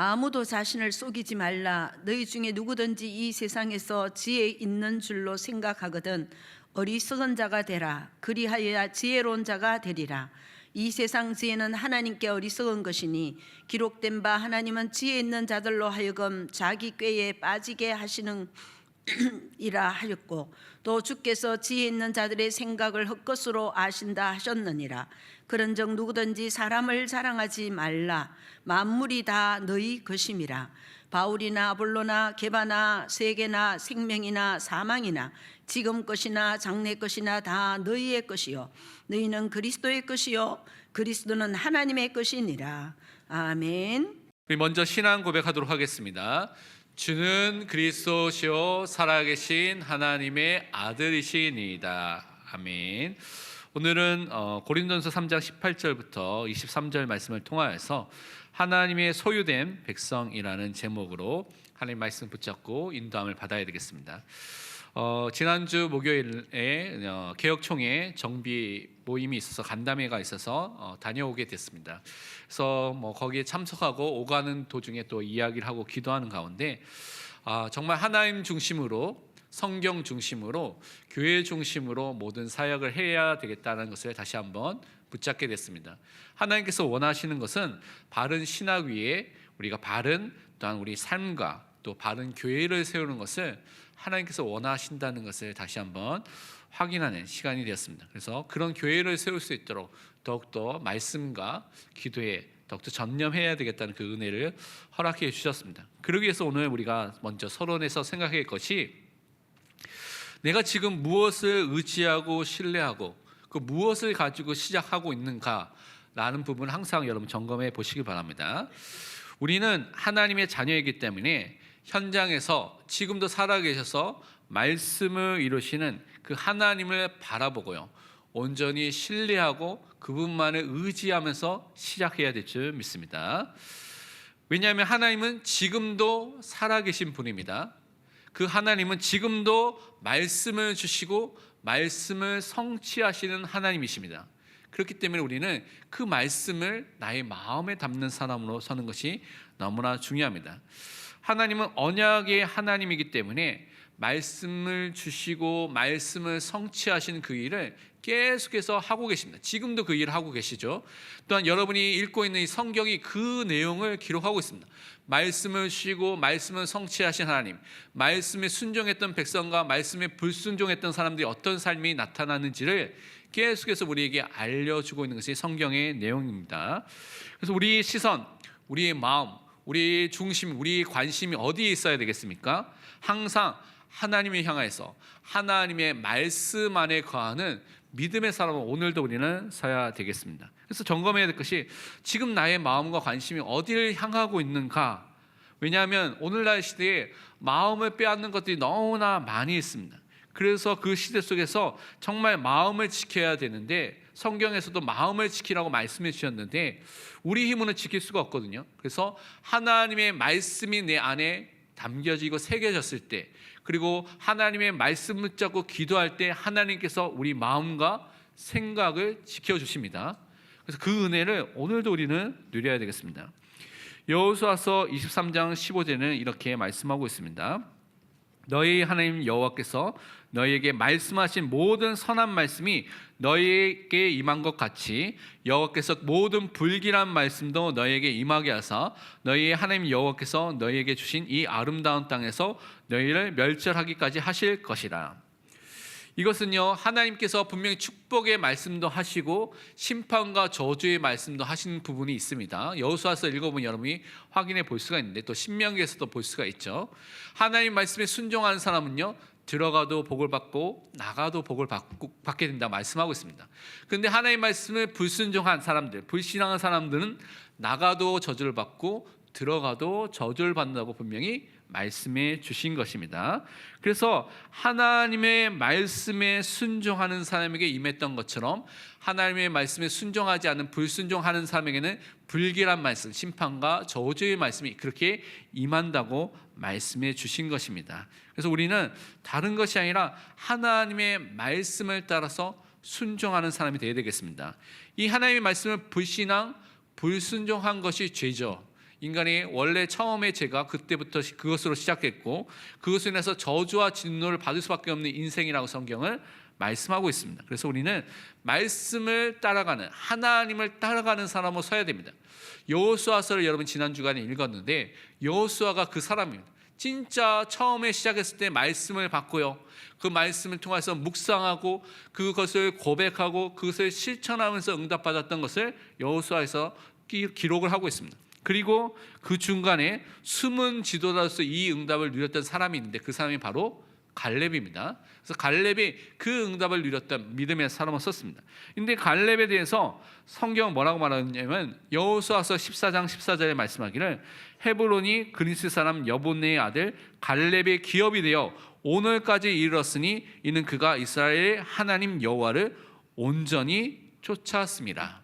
아무도 자신을 속이지 말라. 너희 중에 누구든지 이 세상에서 지혜 있는 줄로 생각하거든 어리석은 자가 되라. 그리하여야 지혜로운 자가 되리라. 이 세상 지혜는 하나님께 어리석은 것이니 기록된 바 하나님은 지혜 있는 자들로 하여금 자기 꾀에 빠지게 하시는 이라 하였고 또 주께서 지혜 있는 자들의 생각을 헛것으로 아신다 하셨느니라. 그런즉 누구든지 사람을 자랑하지 말라. 만물이 다 너희 것임이라. 바울이나 아볼로나 게바나 세계나 생명이나 사망이나 지금 것이나 장래 것이나 다 너희의 것이요 너희는 그리스도의 것이요 그리스도는 하나님의 것이니라. 아멘. 우리 먼저 신앙 고백하도록 하겠습니다. 주는 그리스도시요 살아계신 하나님의 아들이시니이다. 아멘. 오늘은 고린도전서 3장 18절부터 23절 말씀을 통하여서 하나님의 소유된 백성이라는 제목으로 하나님 말씀 붙잡고 인도함을 받아야 되겠습니다. 지난주 목요일에 개혁총회 정비 모임이 있어서 간담회가 있어서 다녀오게 됐습니다. 그래서 거기에 참석하고 오가는 도중에 또 이야기를 하고 기도하는 가운데 정말 하나님 중심으로 성경 중심으로 교회 중심으로 모든 사역을 해야 되겠다는 것을 다시 한번 붙잡게 됐습니다. 하나님께서 원하시는 것은 바른 신학 위에 우리가 바른 또한 우리 삶과 또 바른 교회를 세우는 것을 하나님께서 원하신다는 것을 다시 한번 확인하는 시간이 되었습니다. 그래서 그런 교회를 세울 수 있도록 더욱더 말씀과 기도에 더욱더 전념해야 되겠다는 그 은혜를 허락해 주셨습니다. 그러기 위해서 오늘 우리가 먼저 서론에서 생각할 것이 내가 지금 무엇을 의지하고 신뢰하고 그 무엇을 가지고 시작하고 있는가라는 부분을 항상 여러분 점검해 보시기 바랍니다. 우리는 하나님의 자녀이기 때문에 현장에서 지금도 살아계셔서 말씀을 이루시는 그 하나님을 바라보고요 온전히 신뢰하고 그분만을 의지하면서 시작해야 될 줄 믿습니다. 왜냐하면 하나님은 지금도 살아계신 분입니다. 그 하나님은 지금도 말씀을 주시고 말씀을 성취하시는 하나님이십니다. 그렇기 때문에 우리는 그 말씀을 나의 마음에 담는 사람으로 서는 것이 너무나 중요합니다. 하나님은 언약의 하나님이기 때문에 말씀을 주시고 말씀을 성취하시는 그 일을 계속해서 하고 계십니다. 지금도 그 일을 하고 계시죠. 또한 여러분이 읽고 있는 이 성경이 그 내용을 기록하고 있습니다. 말씀을 주시고 말씀을 성취하신 하나님, 말씀에 순종했던 백성과 말씀에 불순종했던 사람들이 어떤 삶이 나타나는지를 계속해서 우리에게 알려주고 있는 것이 성경의 내용입니다. 그래서 우리의 시선, 우리의 마음, 우리의 중심, 우리의 관심이 어디에 있어야 되겠습니까? 항상 하나님을 향해서 하나님의 말씀 안에 거하는 믿음의 사람은 오늘도 우리는 서야 되겠습니다. 그래서 점검해야 될 것이 지금 나의 마음과 관심이 어디를 향하고 있는가. 왜냐하면 오늘날 시대에 마음을 빼앗는 것들이 너무나 많이 있습니다. 그래서 그 시대 속에서 정말 마음을 지켜야 되는데 성경에서도 마음을 지키라고 말씀해 주셨는데 우리 힘으로는 지킬 수가 없거든요. 그래서 하나님의 말씀이 내 안에 담겨지고 새겨졌을 때 그리고 하나님의 말씀을 붙잡고 기도할 때 하나님께서 우리 마음과 생각을 지켜주십니다. 그래서 그 은혜를 오늘도 우리는 누려야 되겠습니다. 여호수아서 23장 15절에는 이렇게 말씀하고 있습니다. 너희 하나님 여호와께서 너희에게 말씀하신 모든 선한 말씀이 너희에게 임한 것 같이 여호와께서 모든 불길한 말씀도 너희에게 임하게 하사 너희의 하나님 여호와께서 너희에게 주신 이 아름다운 땅에서 너희를 멸절하기까지 하실 것이라. 이것은요 하나님께서 분명히 축복의 말씀도 하시고 심판과 저주의 말씀도 하신 부분이 있습니다. 여호수아서 읽어보면 여러분이 확인해 볼 수가 있는데 또 신명기에서도 볼 수가 있죠. 하나님 말씀에 순종하는 사람은요 들어가도 복을 받고 나가도 복을 받게 된다 말씀하고 있습니다. 그런데 하나님 말씀을 불순종한 사람들, 불신앙한 사람들은 나가도 저주를 받고 들어가도 저주를 받는다고 분명히 말씀해 주신 것입니다. 그래서 하나님의 말씀에 순종하는 사람에게 임했던 것처럼 하나님의 말씀에 순종하지 않는 불순종하는 사람에게는 불길한 말씀, 심판과 저주의 말씀이 그렇게 임한다고 말씀해 주신 것입니다. 그래서 우리는 다른 것이 아니라 하나님의 말씀을 따라서 순종하는 사람이 되어야 되겠습니다. 이 하나님의 말씀을 불신앙, 불순종한 것이 죄죠. 인간이 원래 처음에 죄가 그때부터 그것으로 시작했고 그것으로 인해서 저주와 진노를 받을 수밖에 없는 인생이라고 성경을 말씀하고 있습니다. 그래서 우리는 말씀을 따라가는, 하나님을 따라가는 사람으로 서야 됩니다. 여호수아서를 여러분 지난 주간에 읽었는데 여호수아가 그 사람입니다. 진짜 처음에 시작했을 때 말씀을 받고요, 그 말씀을 통해서 묵상하고 그것을 고백하고 그것을 실천하면서 응답받았던 것을 여호수아에서 기록을 하고 있습니다. 그리고 그 중간에 숨은 지도자로서 이 응답을 누렸던 사람이 있는데 그 사람이 바로 갈렙입니다. 그래서 갈렙이 그 응답을 누렸던 믿음의 사람을 썼습니다. 근데 갈렙에 대해서 성경은 뭐라고 말하냐면 여호수아서 14장 14절에 말씀하기를 헤브론이 그리스 사람 여본네의 아들 갈렙의 기업이 되어 오늘까지 이르렀으니 이는 그가 이스라엘의 하나님 여호와를 온전히 쫓았습니다.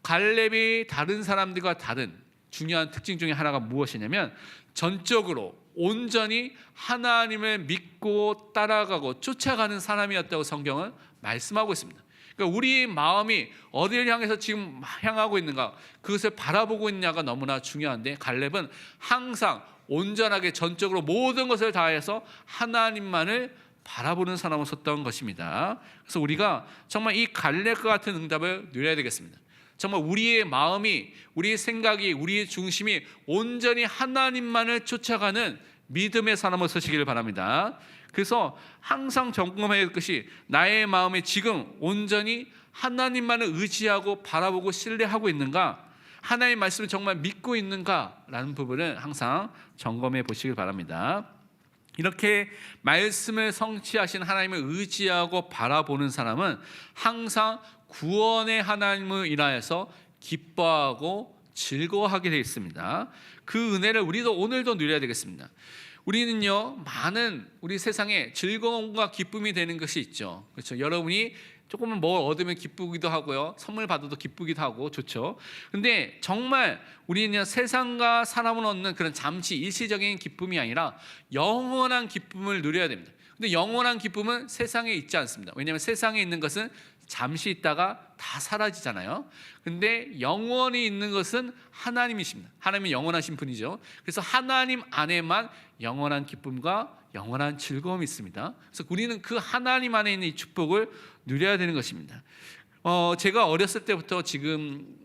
갈렙이 다른 사람들과 다른 중요한 특징 중에 하나가 무엇이냐면 전적으로 온전히 하나님을 믿고 따라가고 쫓아가는 사람이었다고 성경은 말씀하고 있습니다. 그러니까 우리 마음이 어디를 향해서 지금 향하고 있는가, 그것을 바라보고 있느냐가 너무나 중요한데 갈렙은 항상 온전하게 전적으로 모든 것을 다해서 하나님만을 바라보는 사람으로 섰던 것입니다. 그래서 우리가 정말 이 갈렙과 같은 응답을 누려야 되겠습니다. 정말 우리의 마음이, 우리의 생각이, 우리의 중심이 온전히 하나님만을 쫓아가는 믿음의 사람으로 서시기를 바랍니다. 그래서 항상 점검해야 할 것이 나의 마음이 지금 온전히 하나님만을 의지하고 바라보고 신뢰하고 있는가, 하나님의 말씀을 정말 믿고 있는가라는 부분을 항상 점검해 보시길 바랍니다. 이렇게 말씀을 성취하신 하나님을 의지하고 바라보는 사람은 항상 구원의 하나님을 인하여서 기뻐하고 즐거워하게 되어 있습니다. 그 은혜를 우리도 오늘도 누려야 되겠습니다. 우리는요, 많은 우리 세상에 즐거움과 기쁨이 되는 것이 있죠. 그렇죠? 여러분이 조금은 뭘 얻으면 기쁘기도 하고요, 선물 받아도 기쁘기도 하고 좋죠. 근데 정말 우리는 세상과 사람을 얻는 그런 잠시 일시적인 기쁨이 아니라 영원한 기쁨을 누려야 됩니다. 근데 영원한 기쁨은 세상에 있지 않습니다. 왜냐하면 세상에 있는 것은 잠시 있다가 다 사라지잖아요. 근데 영원히 있는 것은 하나님이십니다. 하나님이 영원하신 분이죠. 그래서 하나님 안에만 영원한 기쁨과 영원한 즐거움이 있습니다. 그래서 우리는 그 하나님 안에 있는 이 축복을 누려야 되는 것입니다. 제가 어렸을 때부터 지금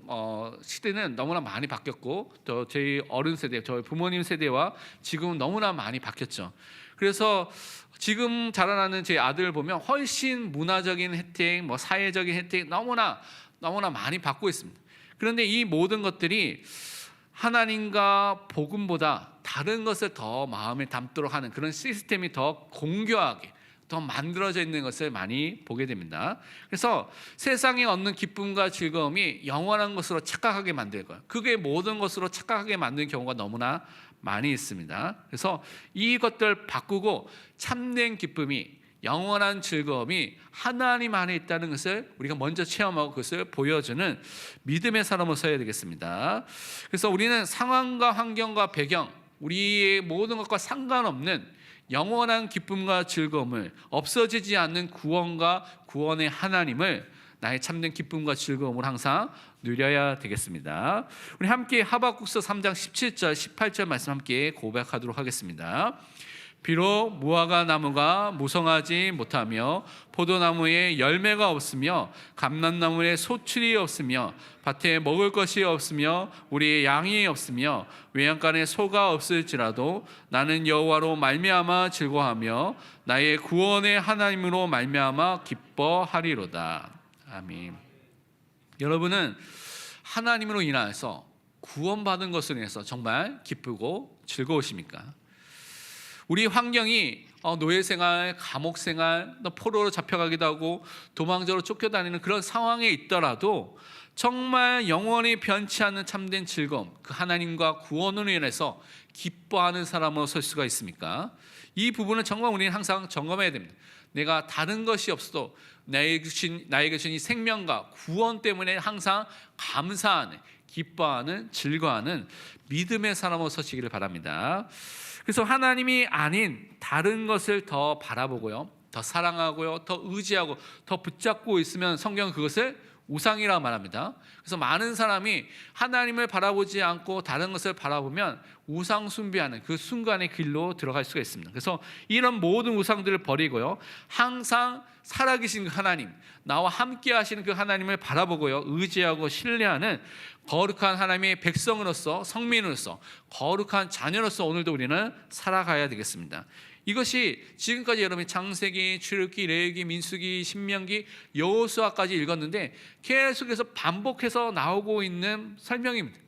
시대는 너무나 많이 바뀌었고 또 저희 어른 세대, 저희 부모님 세대와 지금은 너무나 많이 바뀌었죠. 그래서 지금 자라나는 제 아들을 보면 훨씬 문화적인 혜택, 사회적인 혜택 너무나 많이 받고 있습니다. 그런데 이 모든 것들이 하나님과 복음보다 다른 것을 더 마음에 담도록 하는 그런 시스템이 더 공교하게 더 만들어져 있는 것을 많이 보게 됩니다. 그래서 세상에 얻는 기쁨과 즐거움이 영원한 것으로 착각하게 만들고요, 그게 모든 것으로 착각하게 만드는 경우가 너무나 많이 있습니다. 그래서 이것들 바꾸고 참된 기쁨이, 영원한 즐거움이 하나님 안에 있다는 것을 우리가 먼저 체험하고 그것을 보여주는 믿음의 사람으로 서야 되겠습니다. 그래서 우리는 상황과 환경과 배경, 우리의 모든 것과 상관없는 영원한 기쁨과 즐거움을, 없어지지 않는 구원과 구원의 하나님을 나의 참된 기쁨과 즐거움을 항상 누려야 되겠습니다. 우리 함께 하박국서 3장 17절 18절 말씀 함께 고백하도록 하겠습니다. 비록 무화과 나무가 무성하지 못하며 포도나무에 열매가 없으며 감람나무에 소출이 없으며 밭에 먹을 것이 없으며 우리의 양이 없으며 외양간에 소가 없을지라도 나는 여호와로 말미암아 즐거워하며 나의 구원의 하나님으로 말미암아 기뻐하리로다. 아멘. 여러분은 하나님으로 인하여서 구원받은 것을 인해서 정말 기쁘고 즐거우십니까? 우리 환경이 노예생활, 감옥생활, 포로로 잡혀가기도 하고 도망자로 쫓겨다니는 그런 상황에 있더라도 정말 영원히 변치 않는 참된 즐거움, 그 하나님과 구원으로 인해서 기뻐하는 사람으로 설 수가 있습니까? 이 부분은 정말 우리는 항상 점검해야 됩니다. 내가 다른 것이 없어도 나에게 주신 이 생명과 구원 때문에 항상 감사하는, 기뻐하는, 즐거워하는 믿음의 사람으로 서시기를 바랍니다. 그래서 하나님이 아닌 다른 것을 더 바라보고요, 더 사랑하고요, 더 의지하고 더 붙잡고 있으면 성경은 그것을 우상이라 말합니다. 그래서 많은 사람이 하나님을 바라보지 않고 다른 것을 바라보면 우상 숭배하는 그 순간의 길로 들어갈 수가 있습니다. 그래서 이런 모든 우상들을 버리고요, 항상 살아계신 그 하나님, 나와 함께 하시는 그 하나님을 바라보고요, 의지하고 신뢰하는 거룩한 하나님의 백성으로서, 성민으로서, 거룩한 자녀로서 오늘도 우리는 살아가야 되겠습니다. 이것이 지금까지 여러분이 창세기, 출애굽기, 레위기, 민수기, 신명기, 여호수아까지 읽었는데 계속해서 반복해서 나오고 있는 설명입니다.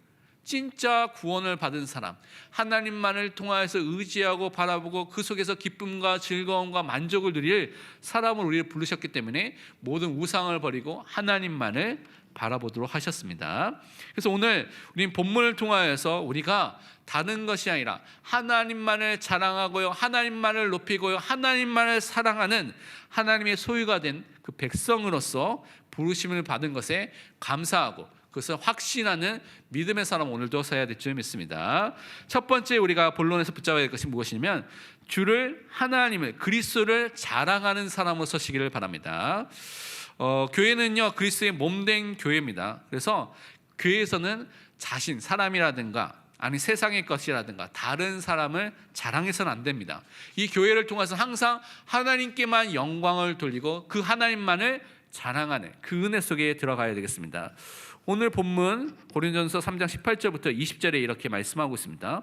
진짜 구원을 받은 사람, 하나님만을 통하여서 의지하고 바라보고 그 속에서 기쁨과 즐거움과 만족을 누릴 사람을 우리를 부르셨기 때문에 모든 우상을 버리고 하나님만을 바라보도록 하셨습니다. 그래서 오늘 우리는 본문을 통하여서 우리가 다른 것이 아니라 하나님만을 자랑하고요, 하나님만을 높이고요, 하나님만을 사랑하는 하나님의 소유가 된 그 백성으로서 부르심을 받은 것에 감사하고 그것을 확신하는 믿음의 사람 오늘도 서야 될 줄 믿습니다. 첫 번째 우리가 본론에서 붙잡아야 될 것이 무엇이냐면 주를, 하나님을, 그리스도를 자랑하는 사람으로 서시기를 바랍니다. 교회는요, 그리스도의 몸된 교회입니다. 그래서 교회에서는 자신, 사람이라든가 아니 세상의 것이라든가 다른 사람을 자랑해서는 안 됩니다. 이 교회를 통해서 항상 하나님께만 영광을 돌리고 그 하나님만을 자랑하는 그 은혜 속에 들어가야 되겠습니다. 오늘 본문 고린도전서 3장 18절부터 20절에 이렇게 말씀하고 있습니다.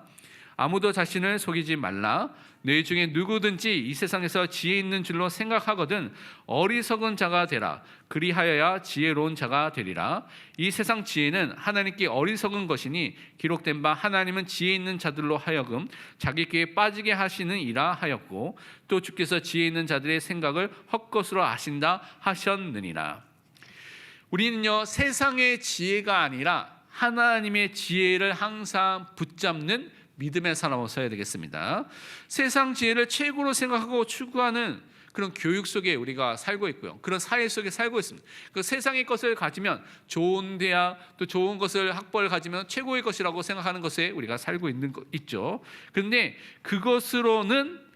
아무도 자신을 속이지 말라. 너희 중에 누구든지 이 세상에서 지혜 있는 줄로 생각하거든 어리석은 자가 되라. 그리하여야 지혜로운 자가 되리라. 이 세상 지혜는 하나님께 어리석은 것이니 기록된 바 하나님은 지혜 있는 자들로 하여금 자기께 빠지게 하시는 이라 하였고 또 주께서 지혜 있는 자들의 생각을 헛것으로 아신다 하셨느니라. 우리는요, 세상의 지혜가 아니라 하나님의 지혜를 항상 붙잡는 믿음의 사람으로 서야 되겠습니다. 세상 지혜를 최고로 생각하고 추구하는 그런 교육 속에 우리가 살고 있고요, 그런 사회 속에 살고 있습니다. 그 세상의 것을 가지면 좋은 대학, 또 좋은 것을 학벌을 가지면 최고의 것이라고 생각하는 것에 우리가 살고 있죠. 그런데 그것으로는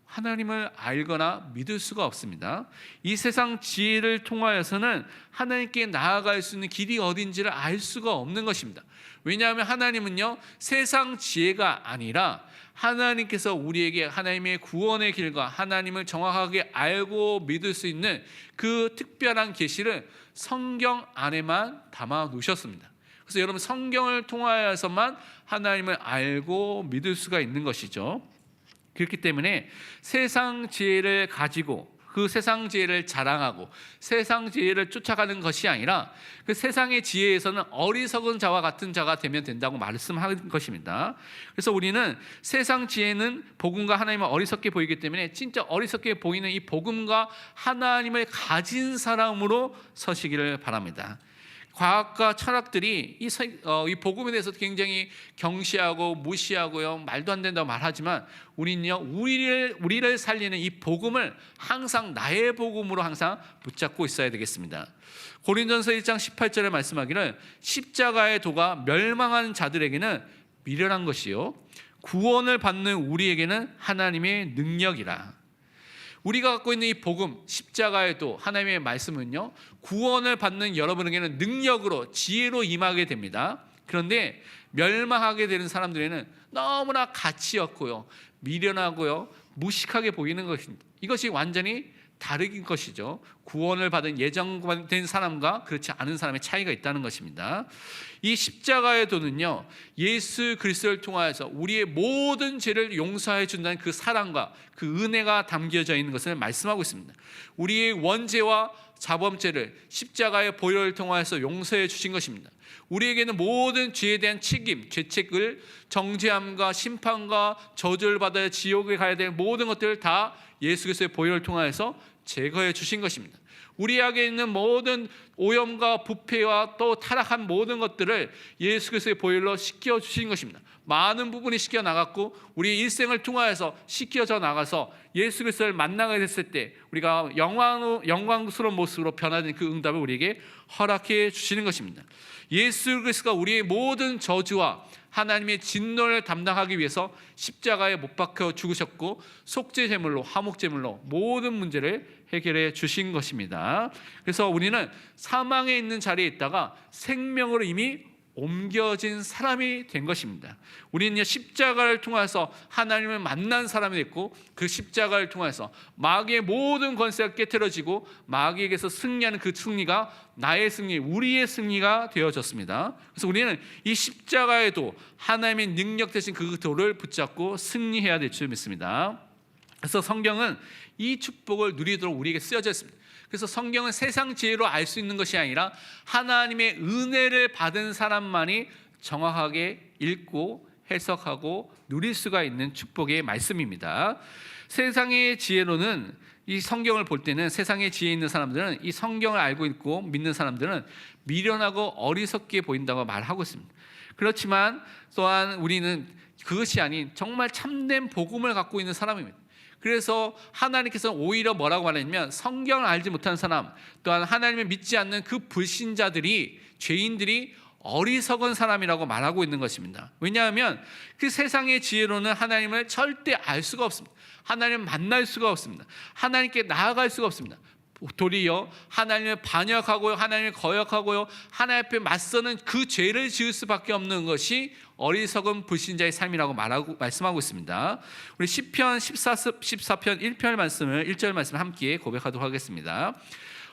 하나님을 알거나 믿을 수가 없습니다. 이 세상 지혜를 통하여서는 하나님께 나아갈 수 있는 길이 어딘지를 알 수가 없는 것입니다. 왜냐하면 하나님은요, 세상 지혜가 아니라 하나님께서 우리에게 하나님의 구원의 길과 하나님을 정확하게 알고 믿을 수 있는 그 특별한 계시를 성경 안에만 담아 놓으셨습니다. 그래서 여러분, 성경을 통하여서만 하나님을 알고 믿을 수가 있는 것이죠. 그렇기 때문에 세상 지혜를 가지고 그 세상 지혜를 자랑하고 세상 지혜를 쫓아가는 것이 아니라 그 세상의 지혜에서는 어리석은 자와 같은 자가 되면 된다고 말씀하는 것입니다. 그래서 우리는 세상 지혜는 복음과 하나님을 어리석게 보이기 때문에 진짜 어리석게 보이는 이 복음과 하나님을 가진 사람으로 서시기를 바랍니다. 과학과 철학들이 이 복음에 대해서 굉장히 경시하고 무시하고요, 말도 안 된다고 말하지만 우리는요, 우리를 살리는 이 복음을 항상 나의 복음으로 항상 붙잡고 있어야 되겠습니다. 고린도전서 1장 18절에 말씀하기를 십자가의 도가 멸망하는 자들에게는 미련한 것이요 구원을 받는 우리에게는 하나님의 능력이라. 우리가 갖고 있는 이 복음, 십자가의 도, 하나님의 말씀은요, 구원을 받는 여러분에게는 능력으로, 지혜로 임하게 됩니다. 그런데 멸망하게 되는 사람들에게는 너무나 가치 없고요, 미련하고요, 무식하게 보이는 것입니다. 이것이 완전히 다른 것이죠. 구원을 받은 예정된 사람과 그렇지 않은 사람의 차이가 있다는 것입니다. 이 십자가의 도는요, 예수 그리스도를 통하여서 우리의 모든 죄를 용서해 준다는 그 사랑과 그 은혜가 담겨져 있는 것을 말씀하고 있습니다. 우리의 원죄와 자범죄를 십자가의 보혈을 통하여서 용서해 주신 것입니다. 우리에게는 모든 죄에 대한 책임, 죄책을 정죄함과 심판과 저주를 받아야 지옥에 가야 될 모든 것들을 다 예수 그리스도의 보혈을 통하여서 제거해 주신 것입니다. 우리에게 있는 모든 오염과 부패와 또 타락한 모든 것들을 예수 그리스도의 보혈로 씻겨 주신 것입니다. 많은 부분이 씻겨 나갔고 우리의 일생을 통하여서 씻겨져 나가서 예수 그리스도를 만나게 됐을 때 우리가 영광스러운 모습으로 변화된 그 응답을 우리에게 허락해 주시는 것입니다. 예수 그리스도가 우리의 모든 저주와 하나님의 진노를 담당하기 위해서 십자가에 못 박혀 죽으셨고 속죄 제물로 화목 제물로 모든 문제를 해결해 주신 것입니다. 그래서 우리는 사망에 있는 자리에 있다가 생명으로 이미 옮겨진 사람이 된 것입니다. 우리는 십자가를 통해서 하나님을 만난 사람이 됐고 그 십자가를 통해서 마귀의 모든 권세가 깨트려지고 마귀에게서 승리하는 그 승리가 나의 승리, 우리의 승리가 되어졌습니다. 그래서 우리는 이 십자가에도 하나님의 능력 대신 그 돌을 붙잡고 승리해야 될 줄 믿습니다. 그래서 성경은 이 축복을 누리도록 우리에게 쓰여져 있습니다. 그래서 성경은 세상 지혜로 알 수 있는 것이 아니라 하나님의 은혜를 받은 사람만이 정확하게 읽고 해석하고 누릴 수가 있는 축복의 말씀입니다. 세상의 지혜로는 이 성경을 볼 때는 세상의 지혜 있는 사람들은 이 성경을 알고 있고 믿는 사람들은 미련하고 어리석게 보인다고 말하고 있습니다. 그렇지만 또한 우리는 그것이 아닌 정말 참된 복음을 갖고 있는 사람입니다. 그래서 하나님께서 오히려 뭐라고 말하냐면 성경을 알지 못한 사람 또한 하나님을 믿지 않는 그 불신자들이 죄인들이 어리석은 사람이라고 말하고 있는 것입니다. 왜냐하면 그 세상의 지혜로는 하나님을 절대 알 수가 없습니다. 하나님을 만날 수가 없습니다. 하나님께 나아갈 수가 없습니다. 도리어 하나님을 반역하고요, 하나님을 거역하고요, 하나님 앞에 맞서는 그 죄를 지을 수밖에 없는 것이 어리석은 불신자의 삶이라고 말씀하고 있습니다. 우리 시편 14편 1절 말씀을 함께 고백하도록 하겠습니다.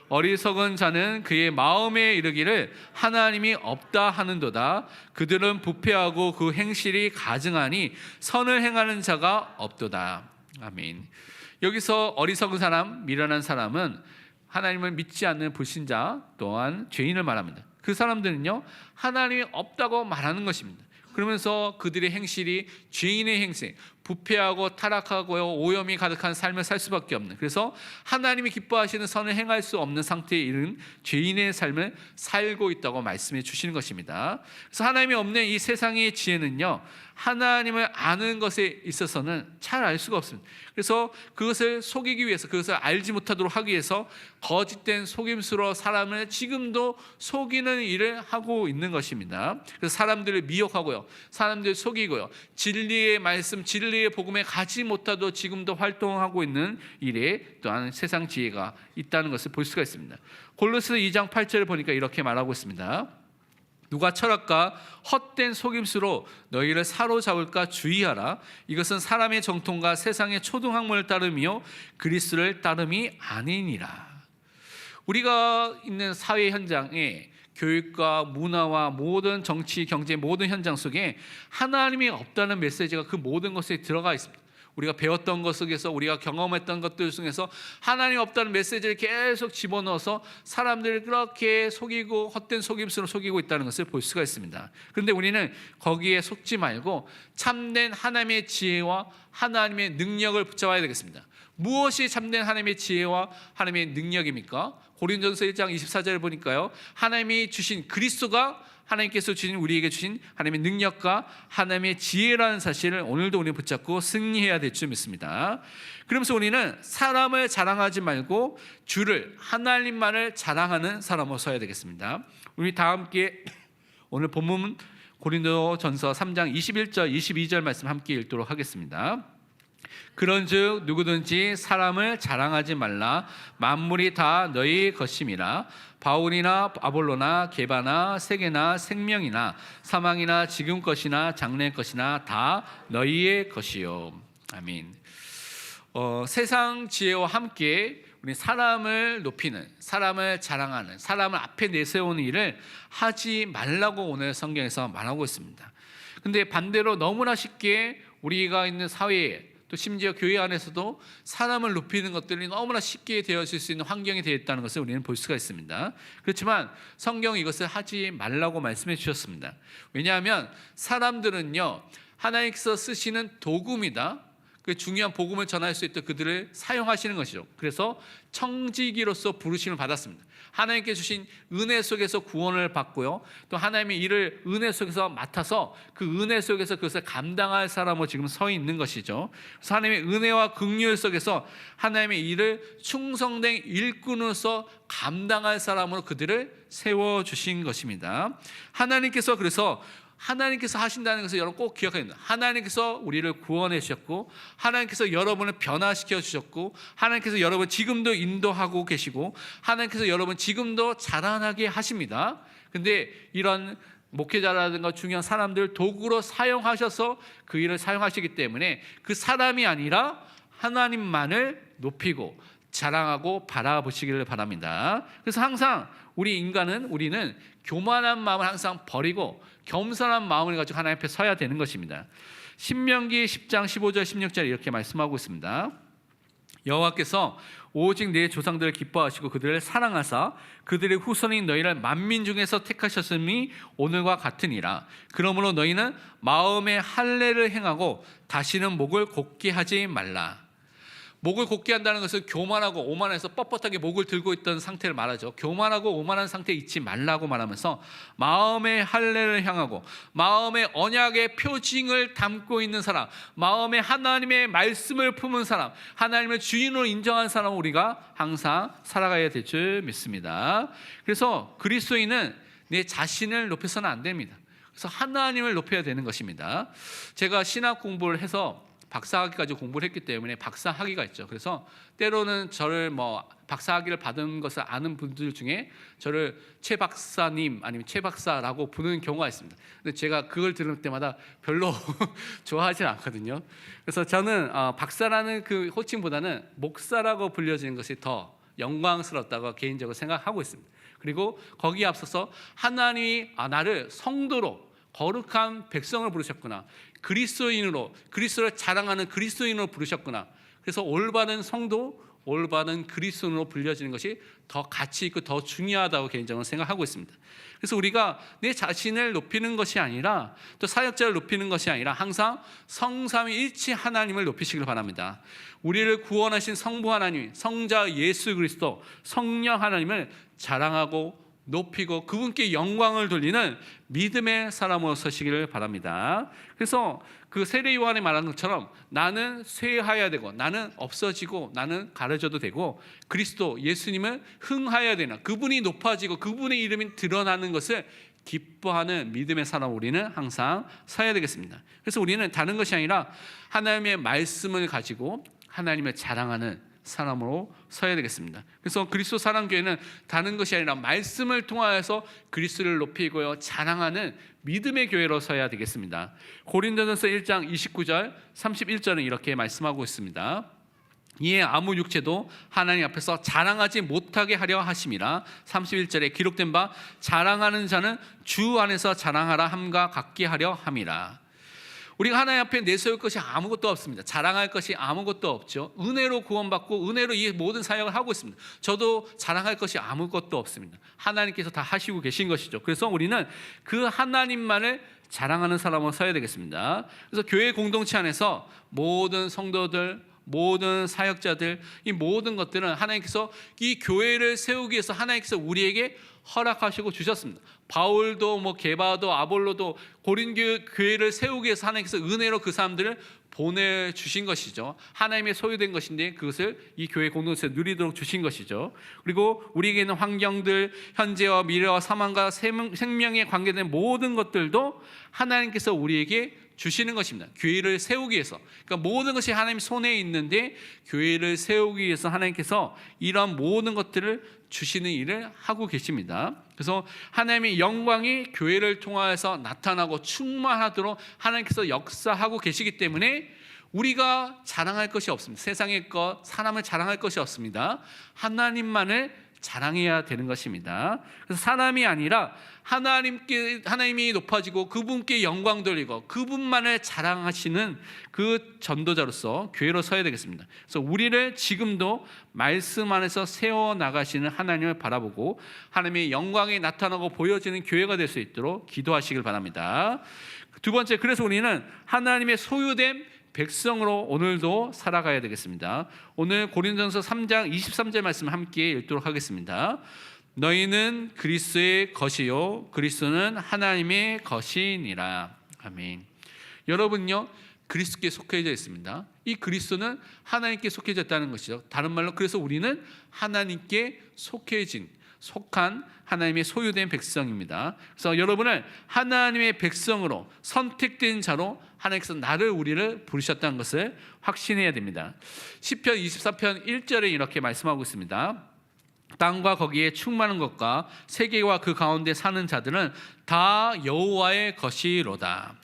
어리석은 자는 그의 마음에 이르기를 하나님이 없다 하는도다. 그들은 부패하고 그 행실이 가증하니 선을 행하는 자가 없도다. 아멘. 여기서 어리석은 사람, 미련한 사람은 하나님을 믿지 않는 불신자 또한 죄인을 말합니다. 그 사람들은요 하나님이 없다고 말하는 것입니다. 그러면서 그들의 행실이 죄인의 행실, 부패하고 타락하고요 오염이 가득한 삶을 살 수밖에 없는, 그래서 하나님이 기뻐하시는 선을 행할 수 없는 상태에 이른 죄인의 삶을 살고 있다고 말씀해 주시는 것입니다. 그래서 하나님이 없는 이 세상의 지혜는요 하나님을 아는 것에 있어서는 잘 알 수가 없습니다. 그래서 그것을 속이기 위해서, 그것을 알지 못하도록 하기 위해서 거짓된 속임수로 사람을 지금도 속이는 일을 하고 있는 것입니다. 그래서 사람들을 미혹하고요, 사람들을 속이고요, 진리의 말씀, 진리의 복음에 가지 못하도 지금도 활동하고 있는 일에 또한 세상 지혜가 있다는 것을 볼 수가 있습니다. 골로새 2장 8절을 보니까 이렇게 말하고 있습니다. 누가 철학과 헛된 속임수로 너희를 사로잡을까 주의하라. 이것은 사람의 정통과 세상의 초등학문을 따르며 그리스도를 따름이 아니니라. 우리가 있는 사회 현장에 교육과 문화와 모든 정치, 경제 모든 현장 속에 하나님이 없다는 메시지가 그 모든 것에 들어가 있습니다. 우리가 배웠던 것 속에서, 우리가 경험했던 것들 중에서 하나님 없다는 메시지를 계속 집어넣어서 사람들을 그렇게 속이고 헛된 속임수로 속이고 있다는 것을 볼 수가 있습니다. 그런데 우리는 거기에 속지 말고 참된 하나님의 지혜와 하나님의 능력을 붙잡아야 되겠습니다. 무엇이 참된 하나님의 지혜와 하나님의 능력입니까? 고린도전서 1장 24절을 보니까요, 하나님이 주신 그리스도가, 하나님께서 주신, 우리에게 주신 하나님의 능력과 하나님의 지혜라는 사실을 오늘도 우리는 붙잡고 승리해야 될 줄 믿습니다. 그러면서 우리는 사람을 자랑하지 말고 주를, 하나님만을 자랑하는 사람으로 서야 되겠습니다. 우리 다 함께 오늘 본문 고린도전서 3장 21절 22절 말씀 함께 읽도록 하겠습니다. 그런즉 누구든지 사람을 자랑하지 말라. 만물이 다 너희 것임이라. 바울이나 아볼로나 게바나 세계나 생명이나 사망이나 지금 것이나 장래 것이나 다 너희의 것이요. 아멘. 세상 지혜와 함께 우리 사람을 높이는, 사람을 자랑하는, 사람을 앞에 내세우는 일을 하지 말라고 오늘 성경에서 말하고 있습니다. 근데 반대로 너무나 쉽게 우리가 있는 사회에, 또 심지어 교회 안에서도 사람을 높이는 것들이 너무나 쉽게 되어질 수 있는 환경이 되어 있다는 것을 우리는 볼 수가 있습니다. 그렇지만 성경은 이것을 하지 말라고 말씀해 주셨습니다. 왜냐하면 사람들은요 하나님께서 쓰시는 도구입니다. 그 중요한 복음을 전할 수 있도록 그들을 사용하시는 것이죠. 그래서 청지기로서 부르심을 받았습니다. 하나님께 주신 은혜 속에서 구원을 받고요, 또 하나님의 일을 은혜 속에서 맡아서 그 은혜 속에서 그것을 감당할 사람으로 지금 서 있는 것이죠. 그래서 하나님의 은혜와 긍휼 속에서 하나님의 일을 충성된 일꾼으로서 감당할 사람으로 그들을 세워주신 것입니다. 하나님께서 하신다는 것을 여러분 꼭 기억해야 됩니다. 하나님께서 우리를 구원해 주셨고, 하나님께서 여러분을 변화시켜 주셨고, 하나님께서 여러분 지금도 인도하고 계시고, 하나님께서 여러분 지금도 자라나게 하십니다. 근데 이런 목회자라든가 중요한 사람들 도구로 사용하셔서 그 일을 사용하시기 때문에 그 사람이 아니라 하나님만을 높이고 자랑하고 바라보시기를 바랍니다. 그래서 항상 우리는 교만한 마음을 항상 버리고 겸손한 마음을 가지고 하나님 앞에 서야 되는 것입니다. 신명기 10장 15절 16절 이렇게 말씀하고 있습니다. 여호와께서 오직 내 조상들을 기뻐하시고 그들을 사랑하사 그들의 후손인 너희를 만민 중에서 택하셨음이 오늘과 같으니라. 그러므로 너희는 마음의 할례를 행하고 다시는 목을 곧게 하지 말라. 목을 곧게 한다는 것은 교만하고 오만해서 뻣뻣하게 목을 들고 있던 상태를 말하죠. 교만하고 오만한 상태에 있지 말라고 말하면서 마음의 할례를 향하고 마음의 언약의 표징을 담고 있는 사람, 마음에 하나님의 말씀을 품은 사람, 하나님을 주인으로 인정한 사람은 우리가 항상 살아가야 될 줄 믿습니다. 그래서 그리스도인은 내 자신을 높여서는 안 됩니다. 그래서 하나님을 높여야 되는 것입니다. 제가 신학 공부를 해서 박사학위까지 공부를 했기 때문에 박사학위가 있죠. 그래서 때로는 저를 박사학위를 받은 것을 아는 분들 중에 저를 최 박사님 아니면 최 박사라고 부르는 경우가 있습니다. 근데 제가 그걸 들을 때마다 별로 좋아하지 않거든요. 그래서 저는 박사라는 그 호칭보다는 목사라고 불려지는 것이 더 영광스럽다고 개인적으로 생각하고 있습니다. 그리고 거기에 앞서서 하나님이 나를 성도로 거룩한 백성을 부르셨구나, 그리스도를 자랑하는 그리스도인으로 부르셨구나. 그래서 올바른 성도, 올바른 그리스도인으로 불려지는 것이 더 가치 있고 더 중요하다고 개인적으로 생각하고 있습니다. 그래서 우리가 내 자신을 높이는 것이 아니라 또 사역자를 높이는 것이 아니라 항상 성삼위일체 하나님을 높이시길 바랍니다. 우리를 구원하신 성부 하나님, 성자 예수 그리스도, 성령 하나님을 자랑하고 높이고 그분께 영광을 돌리는 믿음의 사람으로 서시기를 바랍니다. 그래서 그 세례 요한이 말한 것처럼 나는 쇠하여야 되고 나는 없어지고 나는 가려져도 되고 그리스도 예수님은 흥하여야 되나, 그분이 높아지고 그분의 이름이 드러나는 것을 기뻐하는 믿음의 사람 우리는 항상 서야 되겠습니다. 그래서 우리는 다른 것이 아니라 하나님의 말씀을 가지고 하나님을 자랑하는 사람으로 서야 되겠습니다. 그래서 그리스도 사랑교회는 다른 것이 아니라 말씀을 통하여서 그리스도를 높이고요 자랑하는 믿음의 교회로 서야 되겠습니다. 고린도전서 1장 29절 31절은 이렇게 말씀하고 있습니다. 이에 아무 육체도 하나님 앞에서 자랑하지 못하게 하려 하심이라. 31절에 기록된 바 자랑하는 자는 주 안에서 자랑하라 함과 같게 하려 함이라. 우리가 하나님 앞에 내세울 것이 아무것도 없습니다. 자랑할 것이 아무것도 없죠. 은혜로 구원받고 은혜로 이 모든 사역을 하고 있습니다. 저도 자랑할 것이 아무것도 없습니다. 하나님께서 다 하시고 계신 것이죠. 그래서 우리는 그 하나님만을 자랑하는 사람으로 서야 되겠습니다. 그래서 교회 공동체 안에서 모든 성도들, 모든 사역자들, 이 모든 것들은 하나님께서 이 교회를 세우기 위해서 하나님께서 우리에게 허락하시고 주셨습니다. 바울도 게바도 아볼로도 고린도 교회를 세우기 위해서 하나님께서 은혜로 그 사람들을 보내주신 것이죠. 하나님의 소유된 것인데 그것을 이 교회 공동체에 누리도록 주신 것이죠. 그리고 우리에게 있는 환경들, 현재와 미래와 사망과 생명에 관계된 모든 것들도 하나님께서 우리에게 주시는 것입니다. 교회를 세우기 위해서. 그러니까 모든 것이 하나님 손에 있는데 교회를 세우기 위해서 하나님께서 이런 모든 것들을 주시는 일을 하고 계십니다. 그래서 하나님의 영광이 교회를 통하여서 나타나고 충만하도록 하나님께서 역사하고 계시기 때문에 우리가 자랑할 것이 없습니다. 세상의 것, 사람을 자랑할 것이 없습니다. 하나님만을 자랑해야 되는 것입니다. 그래서 사람이 아니라 하나님이 높아지고 그분께 영광 돌리고 그분만을 자랑하시는 그 전도자로서 교회로 서야 되겠습니다. 그래서 우리를 지금도 말씀 안에서 세워나가시는 하나님을 바라보고 하나님의 영광이 나타나고 보여지는 교회가 될 수 있도록 기도하시길 바랍니다. 두 번째, 그래서 우리는 하나님의 소유된 백성으로 오늘도 살아가야 되겠습니다. 오늘 고린도전서 3장 23절 말씀 함께 읽도록 하겠습니다. 너희는 그리스도의 것이요 그리스도는 하나님의 것이니라. 아멘. 여러분요, 그리스도께 속해져 있습니다. 이 그리스도는 하나님께 속해져 있다는 것이죠. 다른 말로 그래서 우리는 하나님께 속한 하나님의 소유된 백성입니다. 그래서 여러분을 하나님의 백성으로 선택된 자로 하나님께서 우리를 부르셨다는 것을 확신해야 됩니다. 시편 24편 1절에 이렇게 말씀하고 있습니다. 땅과 거기에 충만한 것과 세계와 그 가운데 사는 자들은 다 여호와의 것이로다.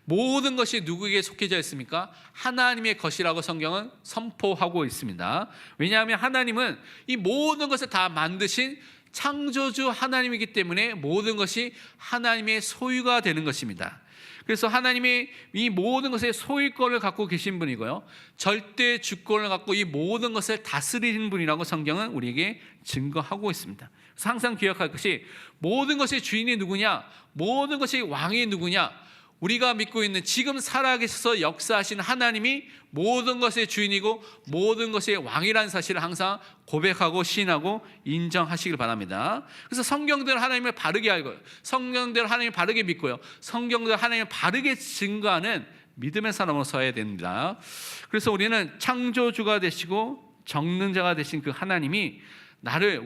모든 것이 누구에게 속해져 있습니까? 하나님의 것이라고 성경은 선포하고 있습니다. 왜냐하면 하나님은 이 모든 것을 다 만드신 창조주 하나님이기 때문에 모든 것이 하나님의 소유가 되는 것입니다. 그래서 하나님이 이 모든 것의 소유권을 갖고 계신 분이고요, 절대 주권을 갖고 이 모든 것을 다스리는 분이라고 성경은 우리에게 증거하고 있습니다. 그래서 항상 기억할 것이, 모든 것의 주인이 누구냐, 모든 것의 왕이 누구냐, 우리가 믿고 있는 지금 살아계셔서 역사하신 하나님이 모든 것의 주인이고 모든 것의 왕이라는 사실을 항상 고백하고 시인하고 인정하시길 바랍니다. 그래서 성경대로 하나님을 바르게 알고요, 성경대로 하나님을 바르게 믿고요, 성경대로 하나님을 바르게 증거하는 믿음의 사람으로 서야 됩니다. 그래서 우리는 창조주가 되시고 정능자가 되신 그 하나님이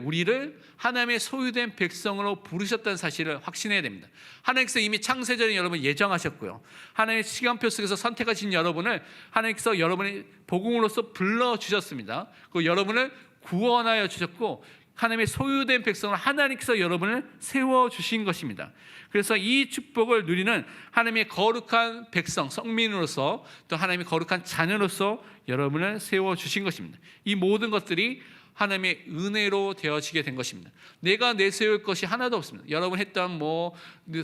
우리를 하나님의 소유된 백성으로 부르셨다는 사실을 확신해야 됩니다. 하나님께서 이미 창세전에 여러분 예정하셨고요, 하나님의 시간표 속에서 선택하신 여러분을 하나님께서 여러분의 복음으로서 불러주셨습니다. 그 여러분을 구원하여 주셨고 하나님의 소유된 백성을 하나님께서 여러분을 세워주신 것입니다. 그래서 이 축복을 누리는 하나님의 거룩한 백성, 성민으로서 또 하나님의 거룩한 자녀로서 여러분을 세워주신 것입니다. 이 모든 것들이 하나님의 은혜로 되어지게 된 것입니다. 내가 내세울 것이 하나도 없습니다. 여러분 했던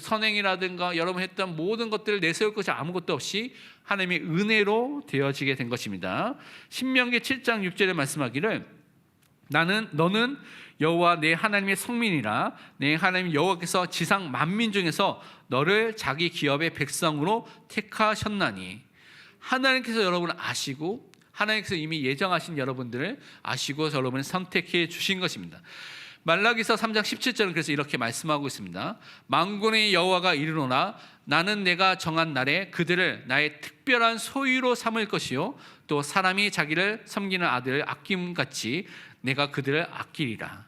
선행이라든가 여러분 했던 모든 것들을 내세울 것이 아무것도 없이 하나님의 은혜로 되어지게 된 것입니다. 신명기 7장 6절에 말씀하기를, 너는 여호와 내 하나님의 성민이라. 내 하나님 여호와께서 지상 만민 중에서 너를 자기 기업의 백성으로 택하셨나니. 하나님께서 여러분을 아시고 하나님께서 이미 예정하신 여러분들을 아시고 여러분을 선택해 주신 것입니다. 말라기서 3장 17절은 그래서 이렇게 말씀하고 있습니다. 만군의 여호와가 이르노라. 나는 내가 정한 날에 그들을 나의 특별한 소유로 삼을 것이요 또 사람이 자기를 섬기는 아들을 아낌같이 내가 그들을 아끼리라.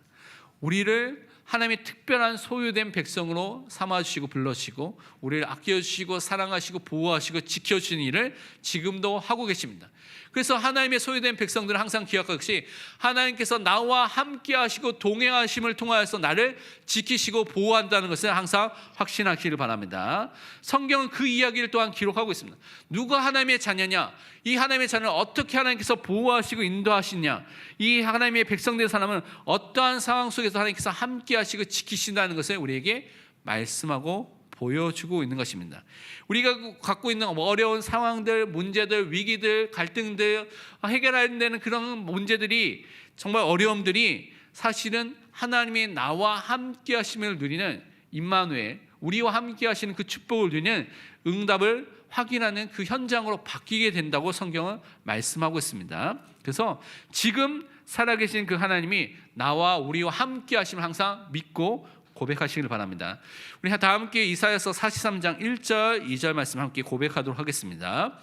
우리를 하나님의 특별한 소유된 백성으로 삼아주시고 불러주시고 우리를 아껴주시고 사랑하시고 보호하시고 지켜주시는 일을 지금도 하고 계십니다. 그래서 하나님의 소유된 백성들은 항상 기억할 것이, 하나님께서 나와 함께 하시고 동행하심을 통하여서 나를 지키시고 보호한다는 것을 항상 확신하시길 바랍니다. 성경은 그 이야기를 또한 기록하고 있습니다. 누가 하나님의 자녀냐, 이 하나님의 자녀를 어떻게 하나님께서 보호하시고 인도하시냐, 이 하나님의 백성된 사람은 어떠한 상황 속에서 하나님께서 함께 하시고 지키신다는 것을 우리에게 말씀하고 보여주고 있는 것입니다. 우리가 갖고 있는 어려운 상황들, 문제들, 위기들, 갈등들, 해결해야 되는 그런 문제들이, 정말 어려움들이 사실은 하나님의 나와 함께 하심을 누리는 임마누엘, 우리와 함께 하시는 그 축복을 누리는 응답을 확인하는 그 현장으로 바뀌게 된다고 성경은 말씀하고 있습니다. 그래서 지금 살아계신 그 하나님이 나와 우리와 함께 하심을 항상 믿고 고백하시길 바랍니다. 우리 다 함께 이사야서 43장 1절 2절 말씀 함께 고백하도록 하겠습니다.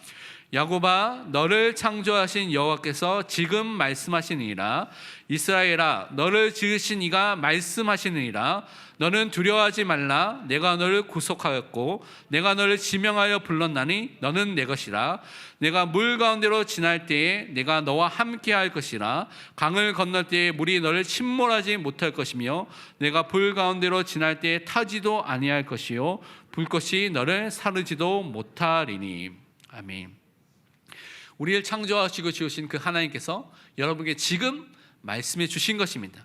야곱아, 너를 창조하신 여호와께서 지금 말씀하시느니라. 이스라엘아, 너를 지으신 이가 말씀하시느니라. 너는 두려워하지 말라. 내가 너를 구속하였고 내가 너를 지명하여 불렀나니 너는 내 것이라. 내가 물 가운데로 지날 때에 내가 너와 함께 할 것이라. 강을 건널 때에 물이 너를 침몰하지 못할 것이며 내가 불 가운데로 지날 때에 타지도 아니할 것이요 불꽃이 너를 사르지도 못하리니. 아멘. 우리를 창조하시고 지으신 그 하나님께서 여러분에게 지금 말씀해 주신 것입니다.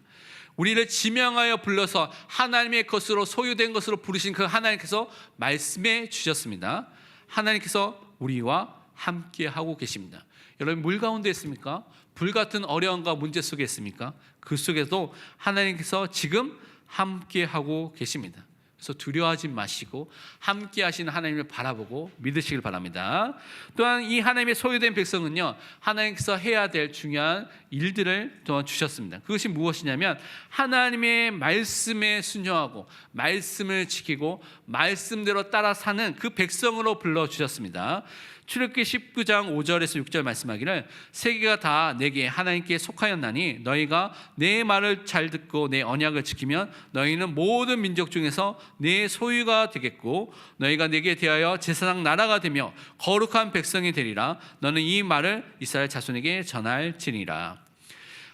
우리를 지명하여 불러서 하나님의 것으로 소유된 것으로 부르신 그 하나님께서 말씀해 주셨습니다. 하나님께서 우리와 함께 하고 계십니다. 여러분, 물 가운데 있습니까? 불같은 어려움과 문제 속에 있습니까? 그 속에도 하나님께서 지금 함께 하고 계십니다. 그래서 두려워하지 마시고 함께 하시는 하나님을 바라보고 믿으시길 바랍니다. 또한 이 하나님의 소유된 백성은요, 하나님께서 해야 될 중요한 일들을 또한 주셨습니다. 그것이 무엇이냐면 하나님의 말씀에 순종하고 말씀을 지키고 말씀대로 따라 사는 그 백성으로 불러주셨습니다. 출애굽기 19장 5절에서 6절 말씀하기를 세계가 다 내게 하나님께 속하였나니 너희가 내 말을 잘 듣고 내 언약을 지키면 너희는 모든 민족 중에서 내 소유가 되겠고 너희가 내게 대하여 제사장 나라가 되며 거룩한 백성이 되리라. 너는 이 말을 이스라엘 자손에게 전할지니라.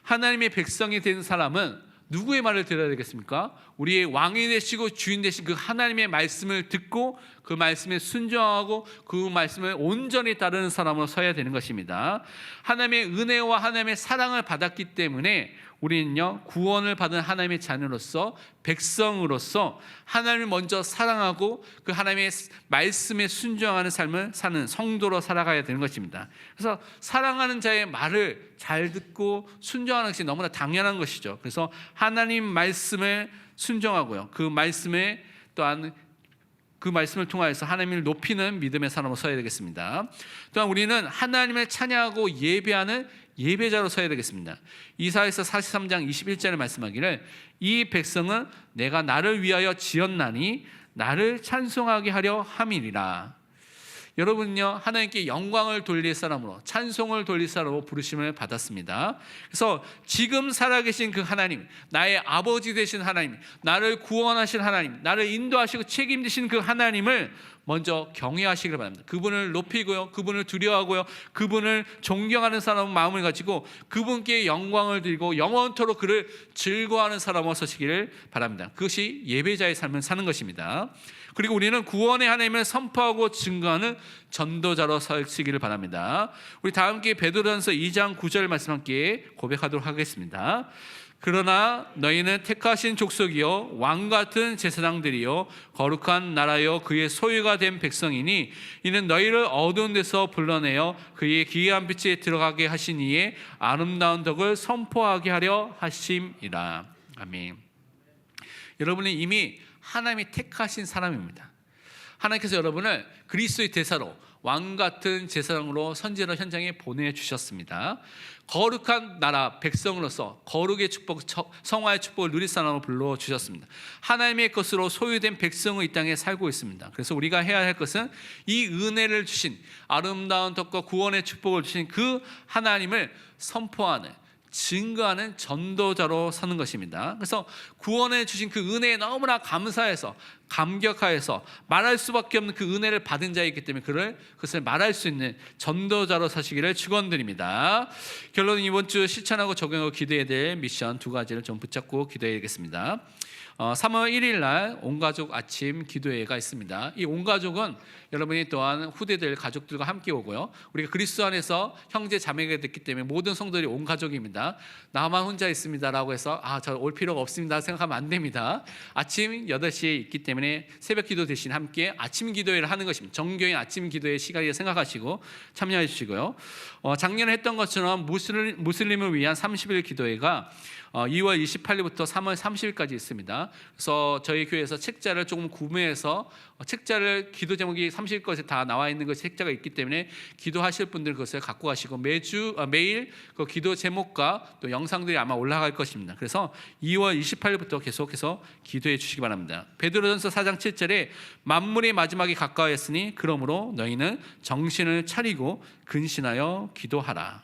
하나님의 백성이 된 사람은 누구의 말을 들어야 되겠습니까? 우리의 왕이 되시고 주인 되신 그 하나님의 말씀을 듣고 그 말씀에 순종하고 그 말씀을 온전히 따르는 사람으로 서야 되는 것입니다. 하나님의 은혜와 하나님의 사랑을 받았기 때문에 우리는요, 구원을 받은 하나님의 자녀로서 백성으로서 하나님을 먼저 사랑하고 그 하나님의 말씀에 순종하는 삶을 사는 성도로 살아가야 되는 것입니다. 그래서 사랑하는 자의 말을 잘 듣고 순종하는 것이 너무나 당연한 것이죠. 그래서 하나님 말씀에 순종하고요, 그 말씀에 또한 그 말씀을 통하여서 하나님을 높이는 믿음의 사람으로 서야 되겠습니다. 또한 우리는 하나님을 찬양하고 예배하는 예배자로 서야 되겠습니다. 이사야서 43장 21절에 말씀하기를 이 백성은 내가 나를 위하여 지었나니 나를 찬송하게 하려 함이니라. 여러분은요, 하나님께 영광을 돌릴 사람으로, 찬송을 돌릴 사람으로 부르심을 받았습니다. 그래서 지금 살아계신 그 하나님, 나의 아버지 되신 하나님, 나를 구원하신 하나님, 나를 인도하시고 책임지신 그 하나님을 먼저 경외하시길 바랍니다. 그분을 높이고요, 그분을 두려워하고요, 그분을 존경하는 사람 마음을 가지고 그분께 영광을 드리고 영원토록 그를 즐거워하는 사람으로 서시기를 바랍니다. 그것이 예배자의 삶을 사는 것입니다. 그리고 우리는 구원의 하나님을 선포하고 증거하는 전도자로 서시기를 바랍니다. 우리 다 함께 베드로전서 2장 9절 말씀 함께 고백하도록 하겠습니다. 그러나 너희는 택하신 족속이요 왕같은 제사장들이요 거룩한 나라요 그의 소유가 된 백성이니 이는 너희를 어두운 데서 불러내어 그의 기이한 빛에 들어가게 하신 이의 아름다운 덕을 선포하게 하려 하심이라. 아멘. 여러분은 이미 하나님이 택하신 사람입니다. 하나님께서 여러분을 그리스도의 대사로 왕같은 제사장으로 선지자 현장에 보내주셨습니다. 거룩한 나라 백성으로서 거룩의 축복, 성화의 축복을 누릴 사람으로 불러주셨습니다. 하나님의 것으로 소유된 백성은 이 땅에 살고 있습니다. 그래서 우리가 해야 할 것은 이 은혜를 주신 아름다운 덕과 구원의 축복을 주신 그 하나님을 선포하는, 증거하는 전도자로 사는 것입니다. 그래서 구원해 주신 그 은혜에 너무나 감사해서 감격하여서 말할 수밖에 없는 그 은혜를 받은 자이기 때문에 그것을 말할 수 있는 전도자로 사시기를 축원드립니다. 결론은 이번 주 실천하고 적용하고 기도해야 될 미션 두 가지를 좀 붙잡고 기도해야겠습니다. 3월 1일 날 온가족 아침 기도회가 있습니다. 이 온가족은 여러분이 또한 후대들 가족들과 함께 오고요, 우리가 그리스도 안에서 형제 자매가 됐기 때문에 모든 성도들이 온가족입니다. 나만 혼자 있습니다라고 해서 저 올 필요가 없습니다 생각하면 안 됩니다. 아침 8시에 있기 때문에 새벽 기도 대신 함께 아침 기도회를 하는 것입니다. 정교인 아침 기도회 시간이라 생각하시고 참여해 주시고요. 작년에 했던 것처럼 무슬림을 위한 30일 기도회가 2월 28일부터 3월 30일까지 있습니다. 그래서 저희 교회에서 책자를 조금 구매해서 책자를 기도 제목이 30일 것에 다 나와 있는 그 책자가 있기 때문에 기도하실 분들 그것을 갖고 가시고 매일 그 기도 제목과 또 영상들이 아마 올라갈 것입니다. 그래서 2월 28일부터 계속해서 기도해 주시기 바랍니다. 베드로전서 4장 7절에 만물의 마지막이 가까워했으니 그러므로 너희는 정신을 차리고 근신하여 기도하라.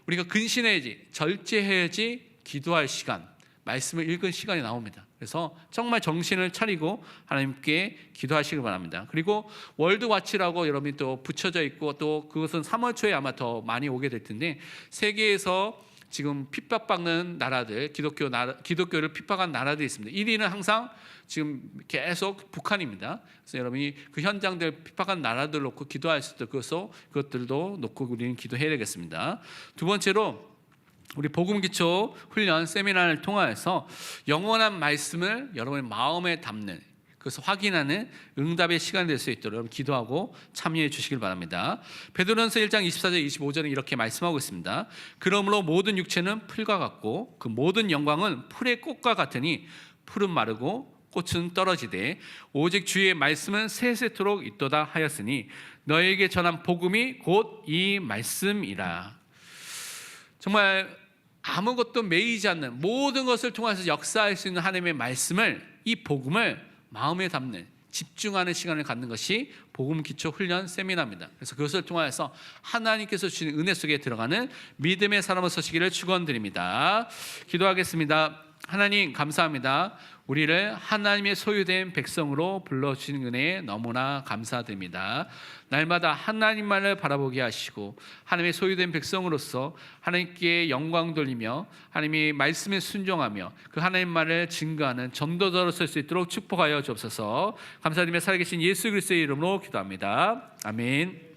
우리가 근신해야지, 절제해야지 기도할 시간, 말씀을 읽은 시간이 나옵니다. 그래서 정말 정신을 차리고 하나님께 기도하시길 바랍니다. 그리고 월드와치라고 여러분이 또 붙여져 있고 또 그것은 3월 초에 아마 더 많이 오게 될 텐데 세계에서 지금 핍박받는 나라들, 기독교를 핍박한 나라들이 있습니다. 1위는 항상 지금 계속 북한입니다. 그래서 여러분이 그 현장들 핍박한 나라들 놓고 기도할 수 있도록 그것들도 놓고 우리는 기도해야 되겠습니다. 두 번째로 우리 복음기초 훈련 세미나를 통하여서 영원한 말씀을 여러분의 마음에 담는, 그것을 확인하는 응답의 시간이 될 수 있도록 여러분 기도하고 참여해 주시길 바랍니다. 베드로전서 1장 24절 25절은 이렇게 말씀하고 있습니다. 그러므로 모든 육체는 풀과 같고 그 모든 영광은 풀의 꽃과 같으니 풀은 마르고 꽃은 떨어지되 오직 주의 말씀은 세세토록 있도다 하였으니 너에게 전한 복음이 곧 이 말씀이라. 정말 아무것도 매이지 않는 모든 것을 통해서 역사할 수 있는 하나님의 말씀을, 이 복음을 마음에 담는, 집중하는 시간을 갖는 것이 복음 기초 훈련 세미나입니다. 그래서 그것을 통하여서 하나님께서 주신 은혜 속에 들어가는 믿음의 사람으로 서시기를 축원드립니다. 기도하겠습니다. 하나님 감사합니다. 우리를 하나님의 소유된 백성으로 불러주신 은혜에 너무나 감사드립니다. 날마다 하나님만을 바라보게 하시고 하나님의 소유된 백성으로서 하나님께 영광 돌리며 하나님의 말씀에 순종하며 그 하나님만을 증거하는 전도자로 설 수 있도록 축복하여 주옵소서. 감사드리며 살아계신 예수 그리스도의 이름으로 기도합니다. 아멘.